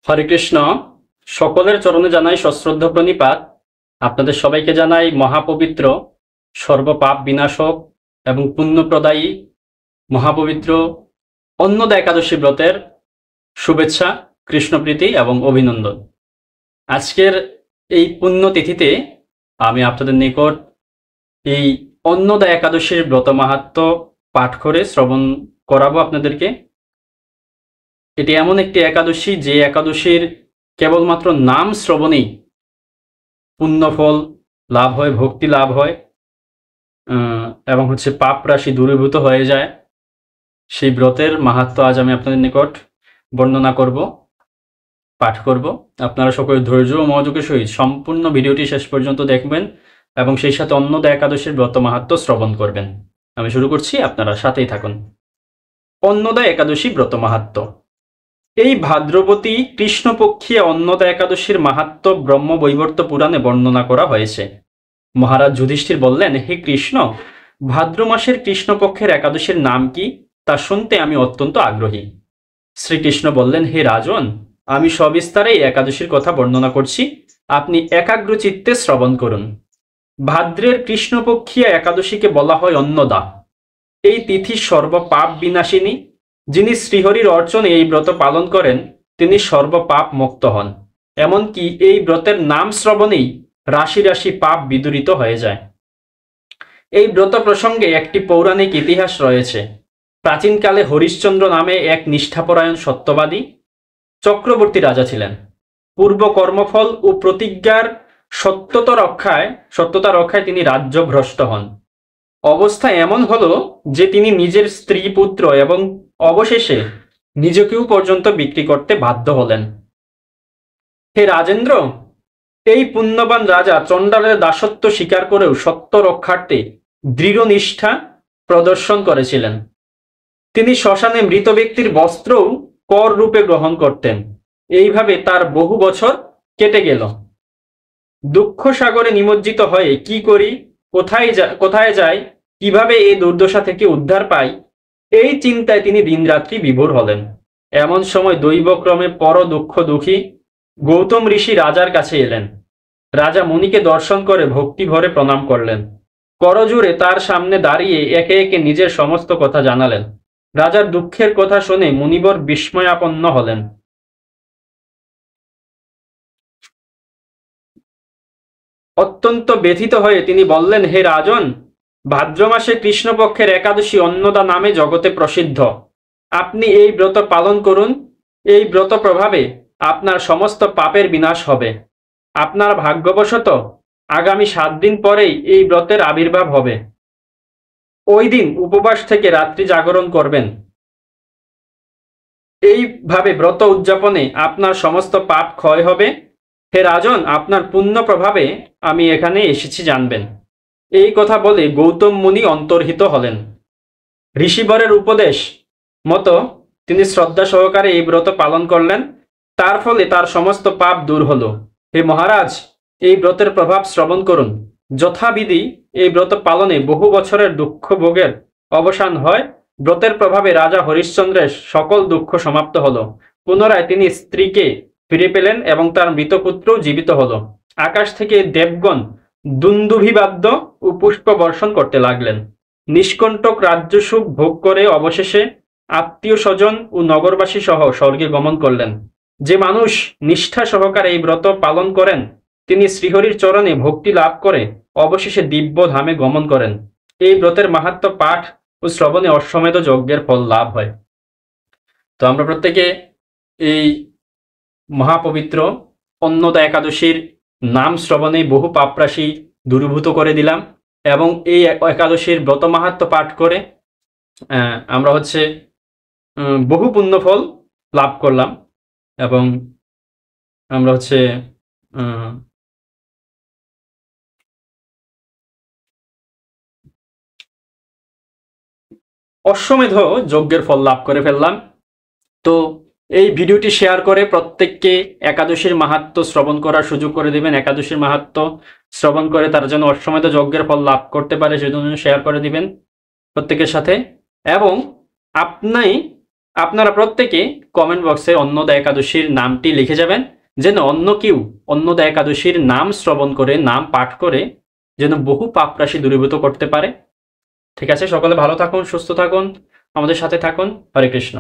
হরে কৃষ্ণ। সকলের চরণে জানাই সশ্রদ্ধ প্রণিপাত। আপনাদের সবাইকে জানাই মহাপবিত্র, সর্বপাপ বিনাশক এবং পুণ্যপ্রদায়ী মহাপবিত্র অন্নদা একাদশী ব্রতের শুভেচ্ছা, কৃষ্ণপ্রীতি এবং অভিনন্দন। আজকের এই পুণ্যতিথিতে আমি আপনাদের নিকট এই অন্নদা একাদশীর ব্রত মাহাত্ম্য পাঠ করে শ্রবণ করাবো আপনাদেরকে। এটি এমন একটি একাদশী যে একাদশীর কেবলমাত্র নাম শ্রবণেই পুণ্যফল লাভ হয়, ভক্তি লাভ হয় এবং পাপ রাশি দূরীভূত হয়ে যায়। সেই ব্রতের মাহাত্ম্য আজ আমি আপনাদের নিকট বর্ণনা করব, পাঠ করব। আপনারা সকলে ধৈর্য ও মনোযোগের সহিত সম্পূর্ণ ভিডিওটি শেষ পর্যন্ত দেখবেন এবং সেই সাথে অন্নদা একাদশীর ব্রত মাহাত্ম্য শ্রবণ করবেন। আমি শুরু করছি, আপনারা সাথেই থাকুন। অন্নদা একাদশী ব্রত মাহাত্ম্য। এই ভাদ্রবতী কৃষ্ণপক্ষীয় অন্নদা একাদশীর মাহাত্ম্য ব্রহ্মবৈবর্ত পুরাণে বর্ণনা করা হয়েছে। মহারাজ যুধিষ্ঠির বললেন, হে কৃষ্ণ, ভাদ্র মাসের কৃষ্ণপক্ষের একাদশীর নাম কি তা শুনতে আমি অত্যন্ত আগ্রহী। শ্রীকৃষ্ণ বললেন, হে রাজন, আমি সবিস্তারে এই একাদশীর কথা বর্ণনা করছি, আপনি একাগ্র চিত্তে শ্রবণ করুন। ভাদ্রের কৃষ্ণপক্ষীয় একাদশীকে বলা হয় অন্নদা। এই তিথি সর্বপাপ বিনাশিনী। যিনি শ্রীহরির অর্চনে এই ব্রত পালন করেন তিনি সর্বপাপ মুক্ত হন। এমনকি এই ব্রতের নাম শ্রবণেই রাশি রাশি পাপ বিদূরিত হয়ে যায়। এই ব্রত প্রসঙ্গে একটি পৌরাণিক ইতিহাস রয়েছে। প্রাচীনকালে হরিশ্চন্দ্র নামে এক নিষ্ঠাপরায়ণ সত্যবাদী চক্রবর্তী রাজা ছিলেন। পূর্ব কর্মফল ও প্রতিজ্ঞার সত্যতা রক্ষায় তিনি রাজ্যভ্রষ্ট হন। অবস্থা এমন হলো যে তিনি নিজের স্ত্রী, পুত্র এবং অবশেষে নিজেকেও পর্যন্ত বিক্রি করতে বাধ্য হলেন। হে রাজেন্দ্র, এই পুণ্যবান রাজা চণ্ডালের দাসত্ব স্বীকার করেও সত্য রক্ষার্থে দৃঢ় নিষ্ঠা প্রদর্শন করেছিলেন। তিনি শ্মশানে মৃত ব্যক্তির বস্ত্রও কর রূপে গ্রহণ করতেন। এইভাবে তার বহু বছর কেটে গেল। দুঃখ সাগরে নিমজ্জিত হয়ে কি করি, কোথায় যাই, কিভাবে এই দুর্দশা থেকে উদ্ধার পাই, এই চিন্তায় তিনি দিনরাত্রি বিভোর হলেন। এমন সময় দৈবক্রমে পর দুঃখী গৌতম ঋষি রাজার কাছে এলেন। রাজা মুনিকে দর্শন করে ভক্তি ভরে প্রণাম করলেন। করজোড়ে তার সামনে দাঁড়িয়ে একে একে নিজের সমস্ত কথা জানালেন। রাজার দুঃখের কথা শুনে মুনিবর বিস্ময়াপন্ন হলেন। অত্যন্ত ব্যথিত হয়ে তিনি বললেন, হে রাজন, ভাদ্র মাসে কৃষ্ণপক্ষের একাদশী অন্নদা নামে জগতে প্রসিদ্ধ। আপনি এই ব্রত পালন করুন। এই ব্রত প্রভাবে আপনার সমস্ত পাপের বিনাশ হবে। আপনার ভাগ্যবশত আগামী 7 দিন পরেই এই ব্রতের আবির্ভাব হবে। ওই দিন উপবাস থেকে রাত্রি জাগরণ করবেন। এইভাবে ব্রত উদযাপনে আপনার সমস্ত পাপ ক্ষয় হবে। হে রাজন, আপনার পুণ্য প্রভাবে আমি এখানে এসেছি জানবেন। এই কথা বলে গৌতম মুনি অন্তর্হিত হলেন। ঋষিবরের উপদেশ মতো তিনি শ্রদ্ধা সহকারে এই ব্রত পালন করলেন। তার ফলে তার সমস্ত পাপ দূর হলো। হে মহারাজ, এই ব্রতের প্রভাব শ্রবণ করুন। যথাবিধি এই ব্রত পালনে বহু বছরের দুঃখ ভোগের অবসান হয়। ব্রতের প্রভাবে রাজা হরিশ্চন্দ্রের সকল দুঃখ সমাপ্ত হলো। পুনরায় তিনি স্ত্রীকে ফিরে পেলেন এবং তার মৃত পুত্রও জীবিত হলো। আকাশ থেকে দেবগণ দুন্দুভিবাদ্য ও পুষ্প বর্ষণ করতে লাগলেন। নিষ্কণ্টক রাজ্য সুখ ভোগ করে অবশেষে আত্মীয় স্বজন ও নগরবাসী সহ স্বর্গে গমন করলেন। যে মানুষ নিষ্ঠা সহকারে এই ব্রত পালন করেন তিনি শ্রীহরির চরণে ভক্তি লাভ করে অবশেষে দিব্য ধামে গমন করেন। এই ব্রতের মাহাত্ম্য পাঠ ও শ্রবণে অশ্বমেধ যজ্ঞের ফল লাভ হয়। তো আমরা প্রত্যেকে এই মহাপবিত্র অন্নদা একাদশীর নাম শ্রবণে বহু পাপরাশি দূরীভূত করে দিলাম এবং এই একাদশীর ব্রত মাহাত্ম্য পাঠ করে আমরা বহু পুণ্যফল লাভ করলাম এবং আমরা অশ্বমেধ যজ্ঞের ফল লাভ করে ফেললাম। তো এই ভিডিওটি শেয়ার করে প্রত্যেককে একাদশীর মাহাত্ম্য শ্রবণ করার সুযোগ করে দিবেন। একাদশীর মাহাত্ম্য শ্রবণ করে তারা যেন অশ্বমেধ যজ্ঞের ফল লাভ করতে পারে সেজন্য শেয়ার করে দিবেন প্রত্যেকের সাথে। এবং আপনি আপনারা প্রত্যেকে কমেন্ট বক্সে অন্নদা একাদশীর নামটি লিখে যাবেন, যেন অন্য কেউ অন্নদা একাদশীর নাম শ্রবণ করে, নাম পাঠ করে যেন বহু পাপ রাশি দূরীভূত করতে পারে। ঠিক আছে, সকলে ভালো থাকুন, সুস্থ থাকুন, আমাদের সাথে থাকুন। হরে কৃষ্ণ।